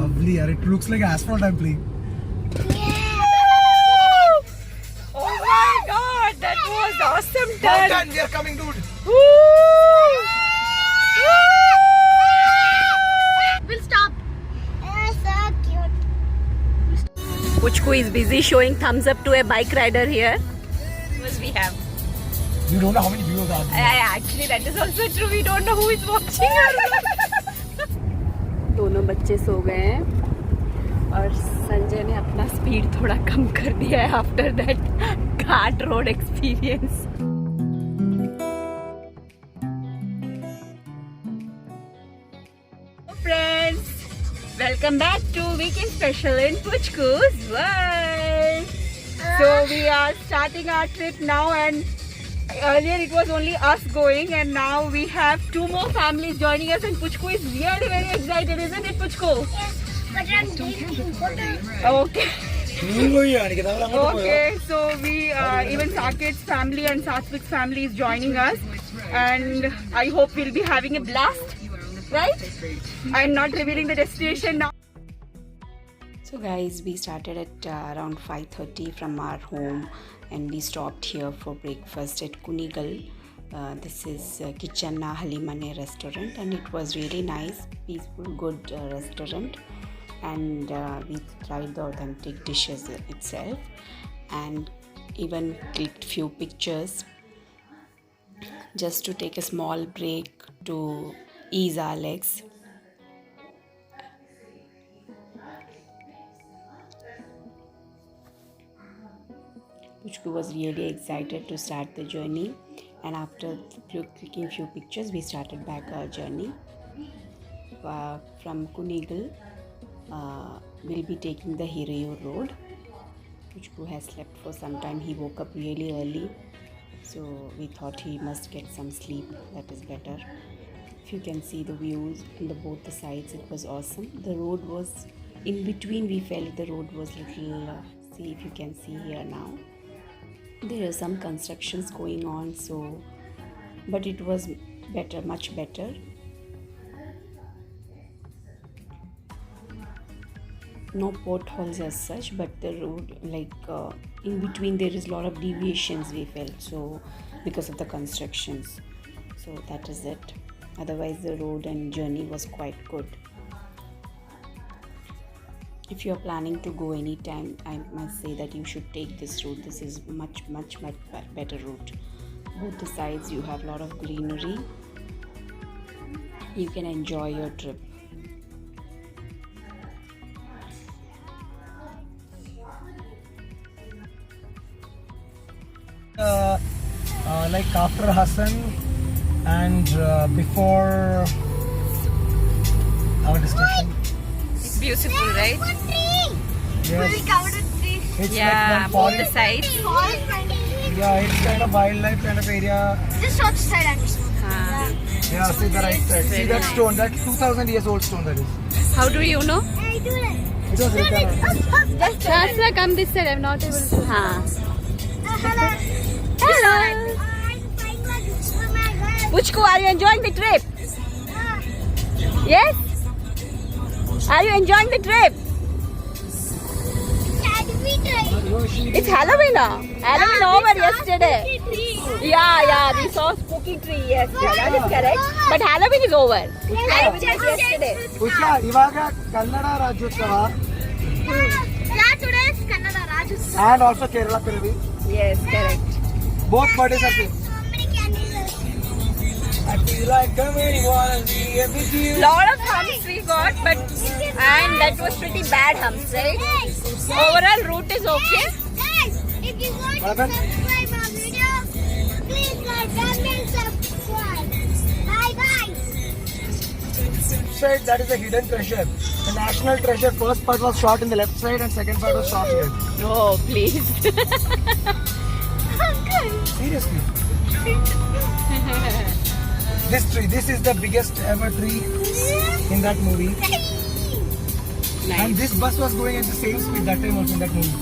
Lovely, yaar. It looks like asphalt I'm playing. Oh my god, that was awesome turn. Mountain, we are coming, dude. We'll stop. So cute. Puchku is busy showing thumbs up to a bike rider here. Because we have. You don't know how many viewers are there. Actually, that is also true. We don't know who is watching us. दोनों बच्चे सो गए हैं और संजय ने अपना speed थोड़ा कम कर दिया है after that ghat road experience. Friends, welcome back to Weekend Special in Puchku's World. So we are starting our trip now, and earlier it was only us going, and now we have two more families joining us, and Puchku is really very excited, isn't it, Puchku? Yes, but I'm drinking water. Okay. Okay, so we even Saket's family and Satvik's family is joining us, and I hope we'll be having a blast, right? I'm not revealing the destination now. So guys, we started at around 5:30 from our home, and we stopped here for breakfast at Kunigal. This is Kitchenna Halimane restaurant, and it was really nice, peaceful, good restaurant, and we tried the authentic dishes itself, and even clicked few pictures just to take a small break to ease our legs. Puchku was really excited to start the journey, and after clicking few pictures, we started back our journey. From Kunigal, we'll be taking the Hirayur road. Puchku has slept for some time. He woke up really early, so we thought he must get some sleep. That is better. If you can see the views on both the sides, it was awesome. The road was in between. We felt the road was little. See if you can see here now. There are some constructions going on, so but it was better, much better. No potholes as such, but the road, like in between, there is a lot of deviations we felt, so because of the constructions. So that is it. Otherwise, the road and journey was quite good. If you are planning to go anytime, I must say that you should take this route. This is much better route. Both the sides you have a lot of greenery. You can enjoy your trip. Like after Hassan and before our destination. It's beautiful, right? One tree. Yes. We covered with trees. It's Yeah, like both the sides. Forest and trees. Yeah, it's kind of wildlife kind of area. Just short side actually. Yeah, see the right side. See that stone, that 2000 years old stone that is. How do you know? Hey, do it. It was written on it. Shastra, come this side. I'm not able to. Hello. Hello. I'm flying like Superman. Puchku, are you enjoying the trip? Yes? Are you enjoying the trip? Can we try? It's Halloween now. Halloween over yesterday. Tree. Yeah, we saw spooky tree. Yes, that is correct. But Halloween is over. Halloween was yesterday. Pushpa, ಇವಾಗ Kannada Rajyotsava Yeah, today is Kannada Rajyotsava. and also Kerala Piravi. Yes, correct. Both birthdays are same. So many candles. I feel like I really wanna be with you. Lot of humps we got, but and that was pretty bad humps, right? Overall route is okay. Guys, if you want to What happened? subscribe our video, please like, comment, and subscribe. Bye, guys. Side, that is a hidden treasure. The national treasure. First part was shot in the left side and second part was shot here. Oh, please. Uncle. Seriously. This tree, this is the biggest ever tree in that movie. And this bus was going at the same speed that time also in that movie.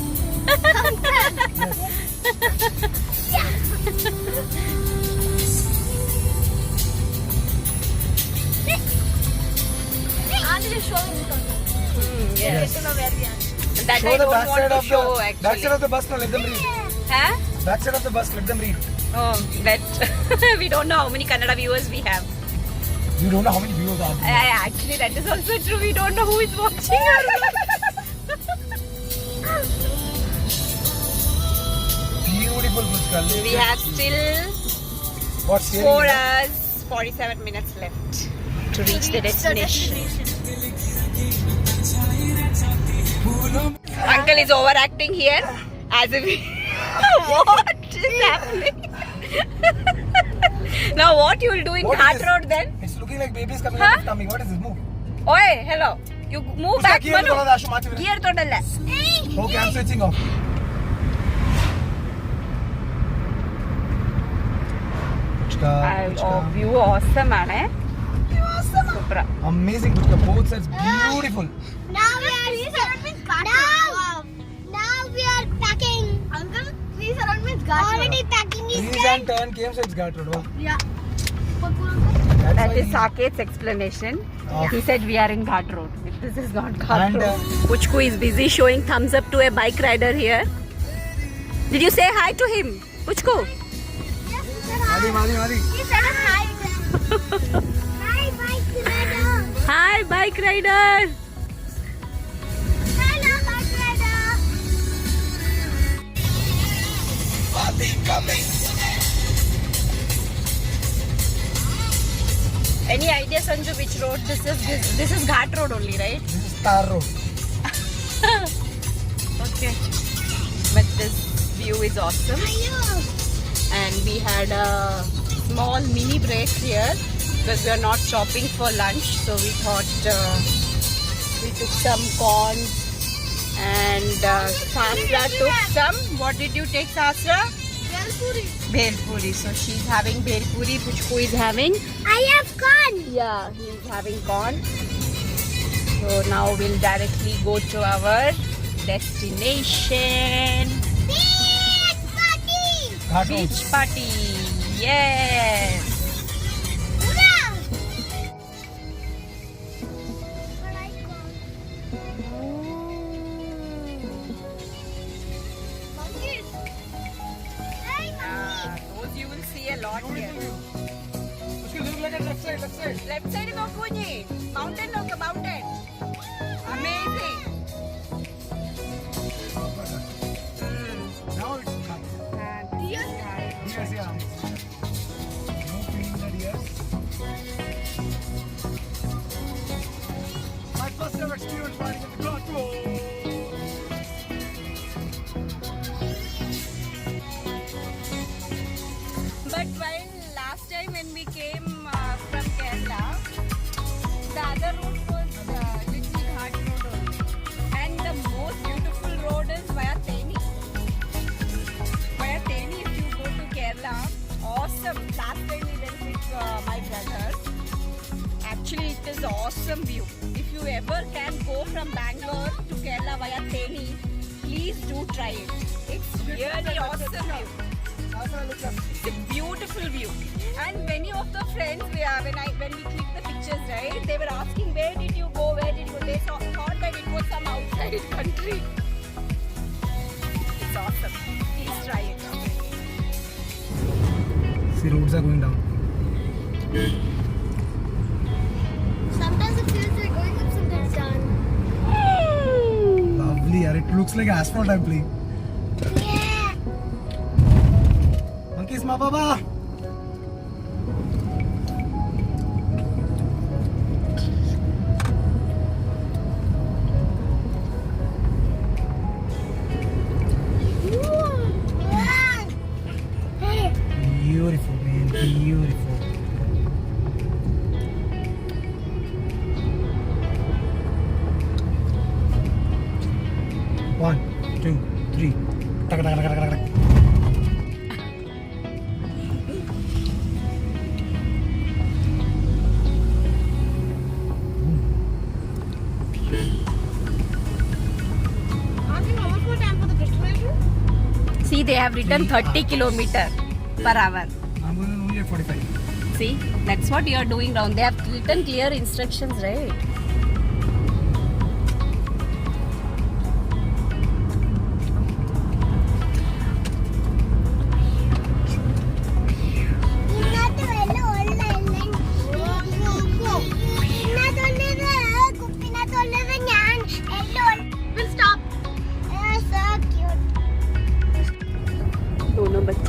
I'm just showing you something. Yes. to know where we are. That Show I the don't want to show backside actually. of the bus now. Let them read. Huh? Backside of the bus. Let them read. Oh, that we don't know how many Kannada viewers we have. You don't know how many viewers are there. Actually, that is also true. We don't know who is watching us. Beautiful Pushkar. We have still What's here? 4 hours, 47 minutes left to reach the destination. Uncle is overacting here as if what is happening? Now what you will do in What is Ghat this? Road then? It's looking like babies coming Huh? out of tummy. What is this? Move. Oi, hello. You move back, gear Manu. thoda Ashu maati Gear todalla. Okay, I'm switching off. Pushkar. View awesome ആണ്. Super. Amazing Pushkar. Both sides beautiful. Now we are now we are packing. Uncle, 3 surround means already packing is Trees done. and turn came, so it's Ghat Road. Wow. Yeah. That's That why is Saket's explanation. Oh. He said we are in Ghat Road. This is not Ghat And, Road. Puchku is busy showing thumbs up to a bike rider here. Did you say hi to him, Puchku? Mali. He said hi. Hi, bike rider. Hi, bike rider. Hello, bike rider. Any idea, Sanju, which road this is? This is Ghat Road only, right? This is Tar Road. Okay. But this view is awesome. And we had a small mini break here because we are not shopping for lunch, so we thought we took some corn and Sasra took some. What did you take, Sasra? Bhel puri. So she's having bhel puri. Puchku is having. I have corn. Yeah, he's having corn. So now we'll directly go to our destination. Big party. Ghat Road. Beach party. Yes. Hurrah. Monkeys. Hey, monkey. Those you will see a lot here. Pushkar, look like a left side. Left side no Kunji. Mountain no mountain. Amazing. Now it's Ghat. Yes, yeah. No feeling the deers. My first ever experience riding in the Ghat Road. But while last time when we came from Kerala, the other route was little Ghat Road only. And the most beautiful road is via Theni. Via Theni, if you go to Kerala, awesome. Last time we went with my brother. Actually, it is awesome view. If you ever can go from Bangalore to Kerala via Theni, please do try it. It's really awesome view. It's a beautiful view. And many of the friends, when we clicked the pictures, right, they were asking, where did you go? They thought that it was some outside country. It's awesome. Please try it. See, roads are going down. Sometimes it feels like going up, sometimes down. Lovely, yaar. It looks like asphalt I'm playing. Yeah. Monkeys, ma baba. Beautiful, man. Beautiful. One, two, three. Tak, tak, tak, tak, tak, tak. See, they have written 30 kilometer per hour. I'm going only at 45. See, that's what you are doing down. They have written clear instructions, right?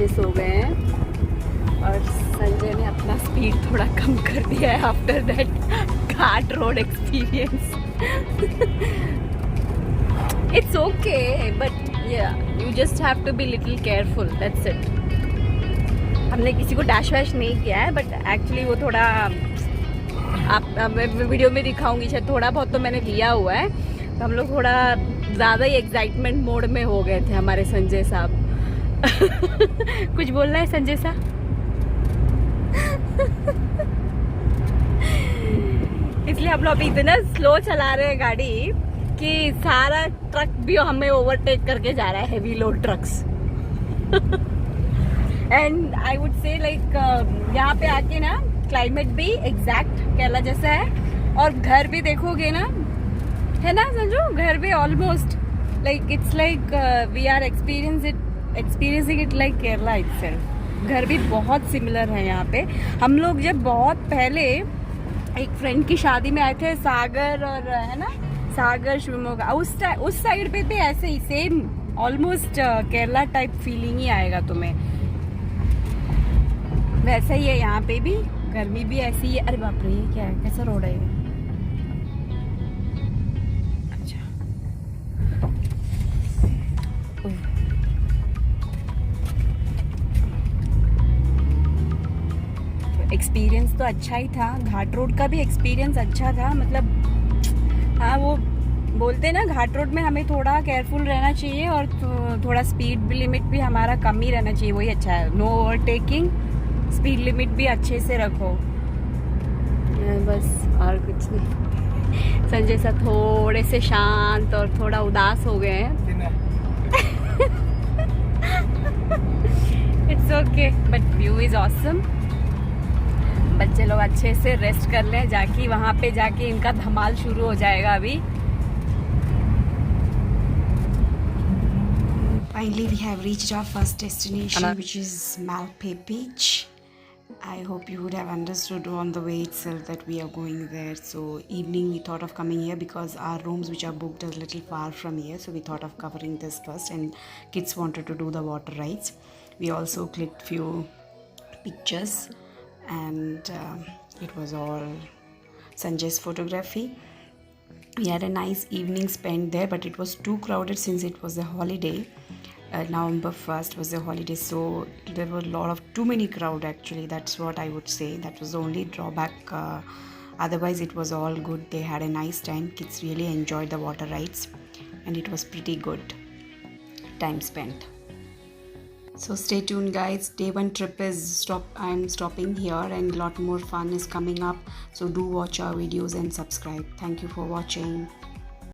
बच्चे सो गए हैं और संजय ने अपना speed थोड़ा कम कर दिया है after that ghat road experience. It's okay but you just have to be little careful, that's it. हमने किसी को डैश वैश नहीं किया है बट एक्चुअली वो थोड़ा आप मैं वीडियो में दिखाऊंगी शायद, थोड़ा बहुत तो मैंने लिया हुआ है. तो हम लोग थोड़ा ज़्यादा ही एक्साइटमेंट मोड में हो गए थे हमारे संजय साहब. कुछ बोलना है संजय साहब? इसलिए हम लोग अभी इतना स्लो चला रहे हैं गाड़ी कि सारा ट्रक भी हमें ओवरटेक करके जा रहा है, heavy load trucks. And I would say like यहाँ पे आके ना क्लाइमेट भी एग्जैक्ट केरला जैसा है और घर भी देखोगे ना, है ना संजू, घर भी almost like it's like we are experiencing it like Kerala itself. घर भी बहुत सिमिलर है यहाँ पे. हम लोग जब बहुत पहले एक फ्रेंड की शादी में आए थे, सागर और है ना, सागर शिवमोगा, उस साइड पे भी ऐसे ही same almost Kerala type feeling ही आएगा तुम्हें. वैसा ही है यहाँ पे भी, गर्मी भी ऐसी ही है. अरे बाप रे, ये क्या है, कैसा रोड है ये? अच्छा, एक्सपीरियंस तो अच्छा ही था. घाट रोड का भी एक्सपीरियंस अच्छा था. मतलब हाँ, वो बोलते ना घाट रोड में हमें थोड़ा केयरफुल रहना चाहिए और थोड़ा स्पीड लिमिट भी हमारा कम ही रहना चाहिए, वही अच्छा है. नो ओवरटेकिंग, स्पीड लिमिट भी अच्छे से रखो, बस और कुछ नहीं. संजय साहब थोड़े से शांत और थोड़ा उदास हो गए हैं. It's okay but view is awesome. बच्चे लोग अच्छे से रेस्ट कर लें, जाके वहाँ पे जाके इनका धमाल शुरू हो जाएगा अभी. Finally, we have reached our first destination, which is Malpe Beach. I hope you would have understood on the way itself that we are going there. So evening we thought of coming here because our rooms which are booked are a little far from here. So we thought of covering this first, and kids wanted to do the water rides. We also clicked few pictures, and it was all Sanjay's photography. We had a nice evening spent there, but it was too crowded since it was a holiday. November 1st was a holiday, so there were a lot of too many crowd actually. That's what I would say. That was the only drawback. Otherwise it was all good. They had a nice time. Kids really enjoyed the water rides and it was pretty good time spent. So stay tuned guys. Day 1 trip is I'm stopping here and a lot more fun is coming up. So do watch our videos and subscribe. Thank you for watching.